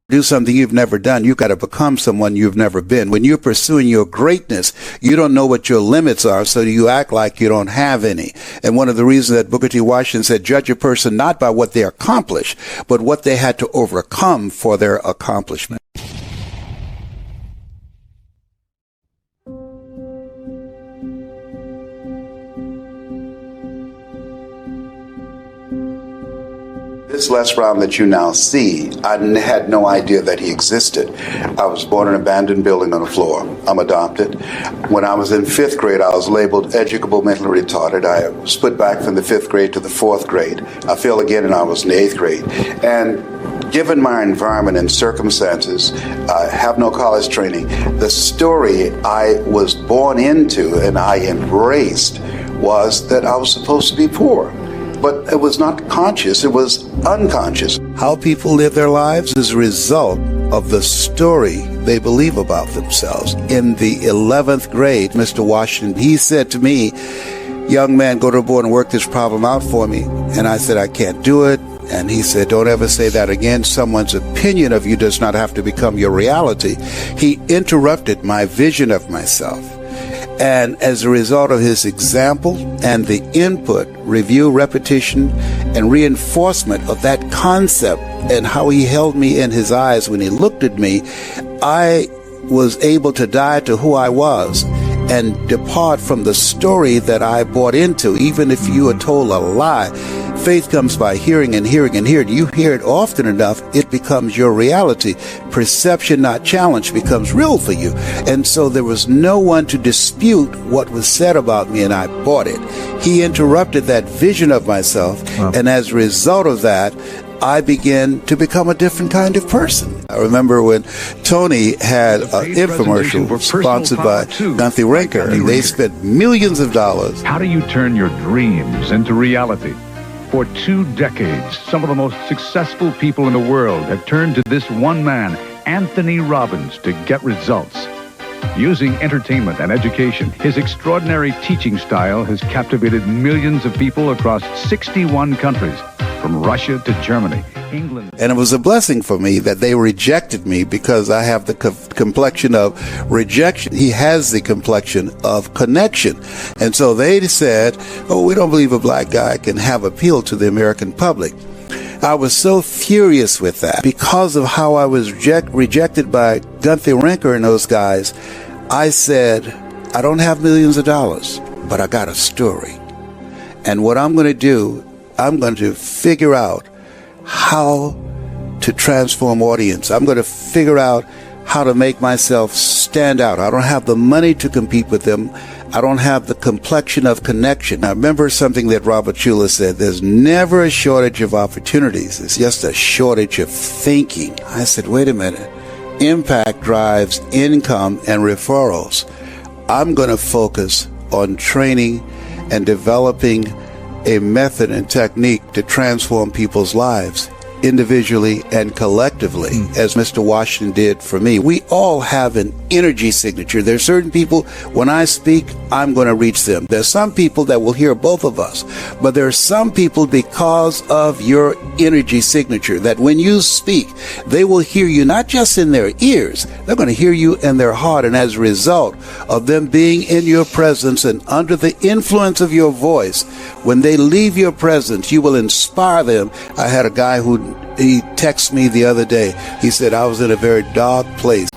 do something you've never done. You've got to become someone you've never been. When you're pursuing your greatness, you don't know what your limits are, so you act like you don't have any. And one of the reasons that Booker T. Washington said, judge a person not by what they accomplish, but what they had to overcome for their accomplishment. This Les Brown that you now see, I had no idea that he existed. I was born in an abandoned building on the floor. I'm adopted. When I was in 5th grade, I was labeled educable mentally retarded. I was put back from the 5th grade to the 4th grade. I failed again and I was in 8th grade. And given my environment and circumstances, I have no college training. The story I was born into and I embraced was that I was supposed to be poor. But it was not conscious, it was unconscious. How people live their lives is a result of the story they believe about themselves. In the 11th grade, Mr. Washington, he said to me, young man, go to the board and work this problem out for me. And I said, I can't do it. And he said, don't ever say that again. Someone's opinion of you does not have to become your reality. He interrupted my vision of myself. And as a result of his example and the input, review, repetition, and reinforcement of that concept and how he held me in his eyes when he looked at me, I was able to die to who I was and depart from the story that I bought into. Even if you are told a lie, faith comes by hearing and hearing and hearing. You hear it often enough, it becomes your reality. Perception, not challenge, becomes real for you. And so there was no one to dispute what was said about me, and I bought it. He interrupted that vision of myself, and as a result of that, I began to become a different kind of person. I remember when Tony had an infomercial sponsored by Gunther Rinker, and they spent millions of dollars. How do you turn your dreams into reality? For 2 decades, some of the most successful people in the world have turned to this one man, Anthony Robbins, to get results. Using entertainment and education, his extraordinary teaching style has captivated millions of people across 61 countries, from Russia to Germany, England. And it was a blessing for me that they rejected me because I have the complexion of rejection. He has the complexion of connection. And so they said, oh, we don't believe a black guy can have appeal to the American public. I was so furious with that because of how I was rejected by Gunther Rinker and those guys. I said, I don't have millions of dollars, but I got a story. And what I'm going to do, I'm going to figure out how to transform audience. I'm going to figure out how to make myself stand out. I don't have the money to compete with them. I don't have the complexion of connection. I remember something that Robert Schuller said, there's never a shortage of opportunities. It's just a shortage of thinking. I said, wait a minute. Impact drives income and referrals. I'm going to focus on training and developing a method and technique to transform people's lives individually and collectively, as Mr. Washington did for me. We all have an energy signature. There are certain people, when I speak, I'm going to reach them. There's some people that will hear both of us, but there are some people, because of your energy signature, that when you speak, they will hear you not just in their ears, they're going to hear you in their heart. And as a result of them being in your presence and under the influence of your voice, when they leave your presence, you will inspire them. I had a guy he texted me the other day. He said, I was in a very dark place.